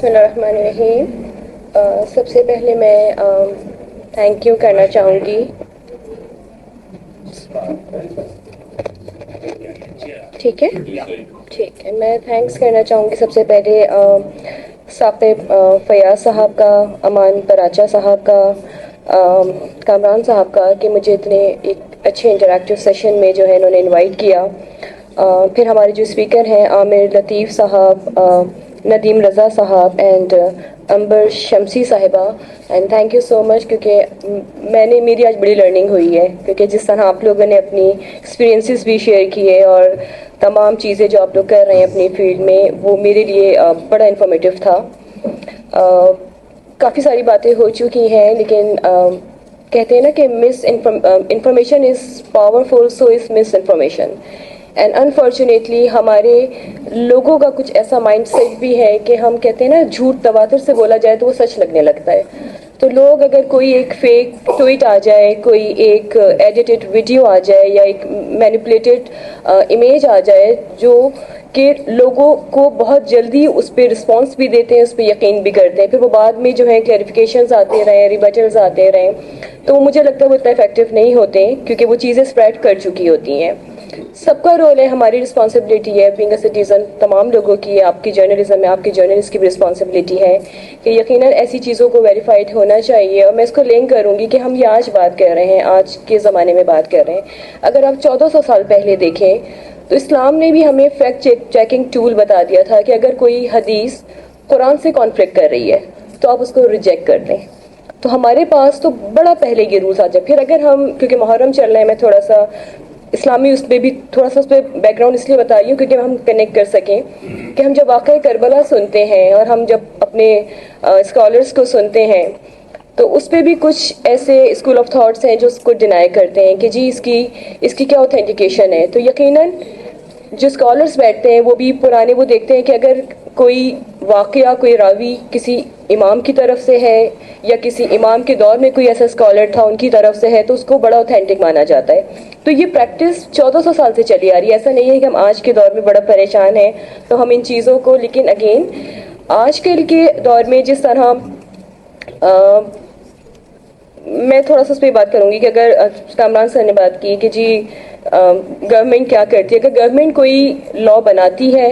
بسم اللہ الرحمن الرحیم. سب سے پہلے میں تھینک یو کرنا چاہوں گی ٹھیک ہے میں تھینکس کرنا چاہوں گی سب سے پہلے ثاقب فیاض صاحب کا, امان پراچا صاحب کا, کامران صاحب کا کہ مجھے اتنے ایک اچھے انٹریکٹیو سیشن میں جو ہے انہوں نے انوائٹ کیا. پھر ہمارے جو اسپیکر ہیں عامر لطیف صاحب, ندیم رضا صاحب اینڈ امبر شمسی صاحبہ, اینڈ تھینک یو سو مچ کیونکہ میری آج بڑی لرننگ ہوئی ہے, کیونکہ جس طرح آپ لوگوں نے اپنی ایکسپیرینسز بھی شیئر کیے اور تمام چیزیں جو آپ لوگ کر رہے ہیں اپنی فیلڈ میں وہ میرے لیے بڑا انفارمیٹیو تھا. کافی ساری باتیں ہو چکی ہیں لیکن کہتے ہیں نا کہ information is powerful, so is miss information. And unfortunately ہمارے لوگوں کا کچھ ایسا مائنڈ سیٹ بھی ہے کہ ہم کہتے ہیں نا جھوٹ تواتر سے بولا جائے تو وہ سچ لگنے لگتا ہے. تو لوگ اگر کوئی ایک فیک ٹویٹ آ جائے, کوئی ایک ایڈیٹڈ ویڈیو آ جائے یا ایک مینیپولیٹڈ امیج آ جائے جو کہ لوگوں کو بہت جلدی اس پہ رسپانس بھی دیتے ہیں, اس پہ یقین بھی کرتے ہیں, پھر وہ بعد میں جو ہے کلیریفیکیشنز آتے رہیں, ریبٹلز آتے رہیں, تو مجھے لگتا ہے وہ اتنا افیکٹو نہیں ہوتے کیونکہ وہ چیزیں اسپریڈ کر چکی ہوتی ہیں. سب کا رول ہے, ہماری رسپانسبلٹی ہے بینگ اے سٹیزن, تمام لوگوں کی, آپ کی جرنلزم میں آپ کی جرنلسٹ کی بھی رسپانسبلٹی ہے کہ یقیناً ایسی چیزوں کو ویریفائڈ ہونا چاہیے. اور میں اس کو لنک کروں گی کہ ہم یہ آج بات کر رہے ہیں, آج کے زمانے میں بات کر رہے ہیں. اگر آپ 1400 سال پہلے دیکھیں تو اسلام نے بھی ہمیں فیکٹ چیکنگ ٹول بتا دیا تھا کہ اگر کوئی حدیث قرآن سے کانفلکٹ کر رہی ہے تو آپ اس کو ریجیکٹ کر دیں. تو ہمارے پاس تو بڑا پہلے یہ رولز آ جائے. پھر اگر ہم, کیونکہ محرم چل رہے ہیں, میں تھوڑا سا اسلامی اس پہ بھی تھوڑا سا اس پہ بیک گراؤنڈ اس لیے بتا رہی ہوں کیونکہ ہم کنیکٹ کر سکیں کہ ہم جب واقعہ کربلا سنتے ہیں اور ہم جب اپنے اسکالرس کو سنتے ہیں تو اس پہ بھی کچھ ایسے اسکول آف تھاٹس ہیں جو اس کو ڈینائی کرتے ہیں کہ جی اس کی کیا اوتھینٹیکیشن ہے. تو یقیناً جو اسکالرس بیٹھتے ہیں وہ بھی پرانے وہ دیکھتے ہیں کہ اگر کوئی واقعہ, کوئی راوی کسی امام کی طرف سے ہے یا کسی امام کے دور میں کوئی ایسا اسکالر تھا ان کی طرف سے ہے تو اس کو بڑا اوتھینٹک مانا جاتا ہے. تو یہ پریکٹس 1400 سال سے چلی آ رہی ہے. ایسا نہیں ہے کہ ہم آج کے دور میں بڑا پریشان ہیں تو ہم ان چیزوں کو, لیکن اگین آج کل کے دور میں جس طرح میں تھوڑا سا اس پہ بات کروں گی کہ اگر کامران سر نے بات کی کہ جی گورنمنٹ کیا کرتی ہے, اگر گورنمنٹ کوئی لا بناتی ہے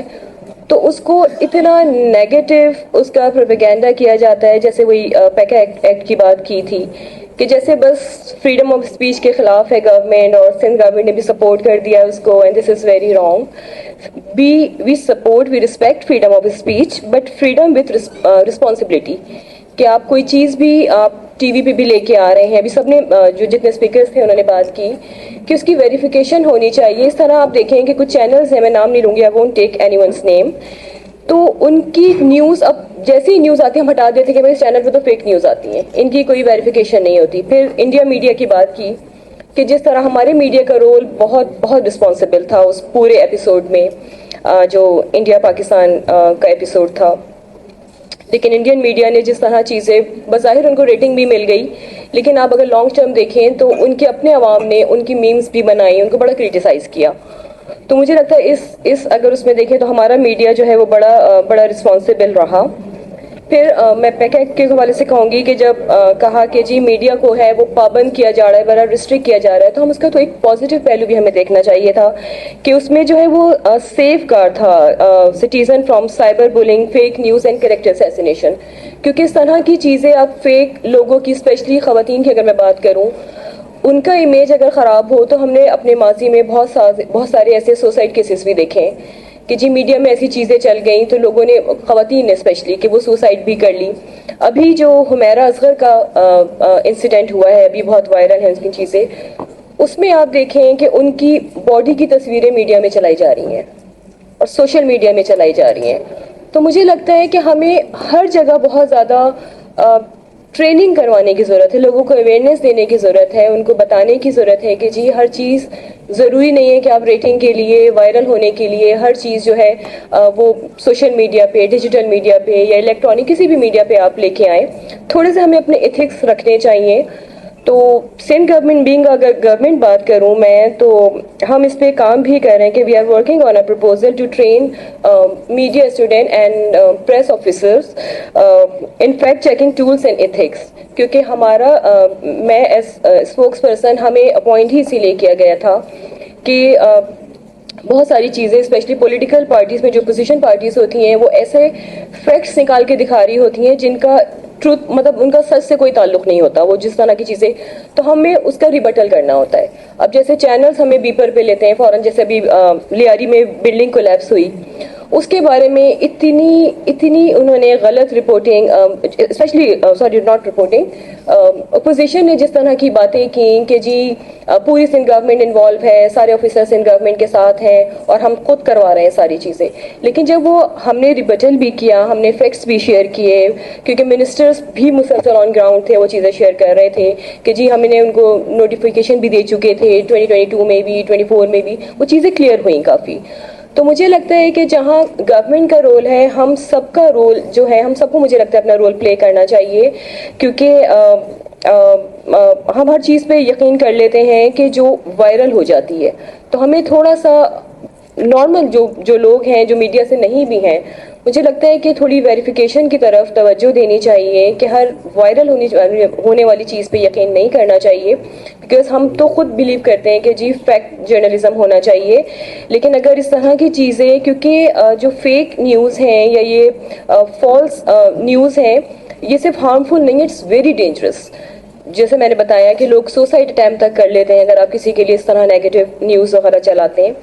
تو اس کو اتنا نیگیٹو اس کا پروپیگینڈا کیا جاتا ہے, جیسے وہی پیکا ایکٹ کی بات کی تھی کہ جیسے بس فریڈم آف اسپیچ کے خلاف ہے گورنمنٹ, اور سندھ گورنمنٹ نے بھی سپورٹ کر دیا اس کو, and this is very wrong. We support, we respect freedom of speech, but freedom with responsibility. کہ آپ کوئی چیز بھی آپ ٹی وی پہ بھی لے کے آ رہے ہیں, ابھی سب نے جو جتنے اسپیکرز تھے انہوں نے بات کی کہ اس کی ویریفیکیشن ہونی چاہیے. اس طرح آپ دیکھیں کہ کچھ چینلز ہیں, میں نام نہیں لوں گی, I won't take anyone's name, تو ان کی نیوز اب جیسی ہی نیوز آتی ہے ہم ہٹا دیتے ہیں کہ بھائی اس چینل پہ تو فیک نیوز آتی ہیں, ان کی کوئی ویریفیکیشن نہیں ہوتی. پھر انڈیا میڈیا کی بات کی کہ جس طرح ہمارے میڈیا کا رول بہت بہت رسپانسبل تھا اس پورے ایپیسوڈ میں جو انڈیا پاکستان کا ایپیسوڈ تھا, لیکن انڈین میڈیا نے جس طرح چیزیں, بظاہر ان کو ریٹنگ بھی مل گئی لیکن آپ اگر لانگ ٹرم دیکھیں تو ان کے اپنے عوام نے ان کی میمز بھی بنائی, ان کو بڑا کرٹیسائز کیا. تو مجھے لگتا ہے اس اگر اس میں دیکھیں تو ہمارا میڈیا جو ہے وہ بڑا رسپانسبل رہا. پھر میں پیکیک کے حوالے سے کہوں گی کہ جب کہا کہ جی میڈیا کو ہے وہ پابند کیا جا رہا ہے, بڑا ریسٹرکٹ کیا جا رہا ہے, تو ہم اس کا تو ایک پازیٹیو پہلو بھی ہمیں دیکھنا چاہیے تھا کہ اس میں جو ہے وہ سیف گارڈ تھا citizen from cyber bullying, fake news and character assassination. کیونکہ اس طرح کی چیزیں اب فیک لوگوں کی, اسپیشلی خواتین کی اگر میں بات کروں, ان کا امیج اگر خراب ہو تو ہم نے اپنے ماضی میں بہت سارے ایسے سوسائڈ کیسز بھی دیکھے کہ جی میڈیا میں ایسی چیزیں چل گئیں تو لوگوں نے, خواتین نے اسپیشلی, کہ وہ سوسائڈ بھی کر لی. ابھی جو حمیرہ اصغر کا انسیڈنٹ ہوا ہے ابھی بہت وائرل ہیں اس کی چیزیں, اس میں آپ دیکھیں کہ ان کی باڈی کی تصویریں میڈیا میں چلائی جا رہی ہیں اور سوشل میڈیا میں چلائی جا رہی ہیں. تو مجھے لگتا ہے کہ ہمیں ہر جگہ بہت زیادہ ٹریننگ کروانے کی ضرورت ہے, لوگوں کو اویئرنیس دینے کی ضرورت ہے, ان کو بتانے کی ضرورت ہے کہ جی ہر چیز ضروری نہیں ہے کہ آپ ریٹنگ کے لیے, وائرل ہونے کے لیے ہر چیز جو ہے وہ سوشل میڈیا پہ, ڈیجیٹل میڈیا پہ یا الیکٹرانک کسی بھی میڈیا پہ آپ لے کے آئیں. تھوڑے سے ہمیں اپنے ایتھکس رکھنے چاہیے. تو سندھ گورنمنٹ بینگ, اگر گورنمنٹ بات کروں میں, تو ہم اس پہ کام بھی کر رہے ہیں کہ we are working on a proposal to train media student and press officers in fact checking tools and ethics, کیونکہ ہمارا میں ایز اسپوکس پرسن ہمیں اپوائنٹ ہی اسی لیے کیا گیا تھا کہ بہت ساری چیزیں اسپیشلی پولیٹیکل پارٹیز میں جو اپوزیشن پارٹیز ہوتی ہیں وہ ایسے فیکٹس نکال کے دکھا رہی ہوتی ہیں جن کا ٹروتھ مطلب ان کا سچ سے کوئی تعلق نہیں ہوتا، وہ جس طرح کی چیزیں، تو ہمیں اس کا ریبٹل کرنا ہوتا ہے. اب جیسے چینلز ہمیں بیپر پہ لیتے ہیں فوراً، جیسے ابھی لیاری میں بلڈنگ کولیپس ہوئی، اس کے بارے میں اتنی انہوں نے غلط reporting, especially not reporting, opposition نے جس طرح کی باتیں کی کہ جی پوری سندھ گورنمنٹ انوالو ہے، سارے آفیسر سندھ گورنمنٹ کے ساتھ ہیں اور ہم خود کروا رہے ہیں ساری چیزیں. لیکن جب وہ ہم نے ریبٹل بھی کیا، ہم نے فیکٹس بھی شیئر کیے، کیونکہ منسٹرز بھی مسلسل آن گراؤنڈ تھے، وہ چیزیں شیئر کر رہے تھے کہ جی ہم نے ان کو نوٹیفیکیشن بھی دے چکے تھے 2022 میں بھی 24 میں بھی، وہ چیزیں کلیئر ہوئیں کافی. تو مجھے لگتا ہے کہ جہاں گورنمنٹ کا رول ہے، ہم سب کا رول جو ہے، ہم سب کو مجھے لگتا ہے اپنا رول پلے کرنا چاہیے، کیونکہ ہم ہر چیز پہ یقین کر لیتے ہیں کہ جو وائرل ہو جاتی ہے، تو ہمیں تھوڑا سا نارمل جو لوگ ہیں جو میڈیا سے نہیں بھی ہیں، مجھے لگتا ہے کہ تھوڑی ویریفیکیشن کی طرف توجہ دینی چاہیے کہ ہر وائرل ہونے والی چیز پہ یقین نہیں کرنا چاہیے، بیکاز ہم تو خود بلیو کرتے ہیں کہ جی فیکٹ جرنلزم ہونا چاہیے. لیکن اگر اس طرح کی چیزیں، کیونکہ جو فیک نیوز ہیں یا یہ فالس نیوز ہیں، یہ صرف ہارمفل نہیں، اٹس ویری ڈینجرس. جیسے میں نے بتایا کہ لوگ سوسائڈ اٹیمپٹ تک کر لیتے ہیں اگر آپ کسی کے لیے اس طرح نیگیٹو نیوز وغیرہ چلاتے ہیں.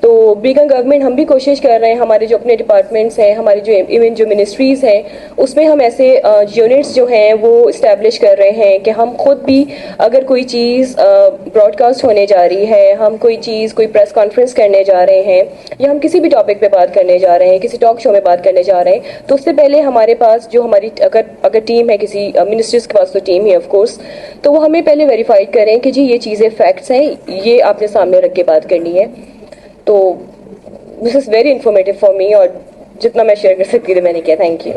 تو بیگم گورنمنٹ ہم بھی کوشش کر رہے ہیں، ہمارے جو اپنے ڈپارٹمنٹس ہیں، ہماری جو ایون جو منسٹریز ہیں، اس میں ہم ایسے یونٹس جو ہیں وہ اسٹیبلش کر رہے ہیں کہ ہم خود بھی اگر کوئی چیز براڈ کاسٹ ہونے جا رہی ہے، ہم کوئی چیز کوئی پریس کانفرنس کرنے جا رہے ہیں، یا ہم کسی بھی ٹاپک پہ بات کرنے جا رہے ہیں، کسی ٹاک شو میں بات کرنے جا رہے ہیں، تو اس سے پہلے ہمارے پاس جو ہماری اگر ٹیم ہے، کسی منسٹریز کے پاس تو ٹیم ہی آف کورس، تو وہ ہمیں پہلے ویریفائی کریں کہ جی یہ چیزیں فیکٹس ہیں، یہ آپ نے سامنے رکھ کے بات کرنی ہے. تو this is very informative for me, اور جتنا میں شیئر کر سکتی تھی میں نے کیا. Thank you.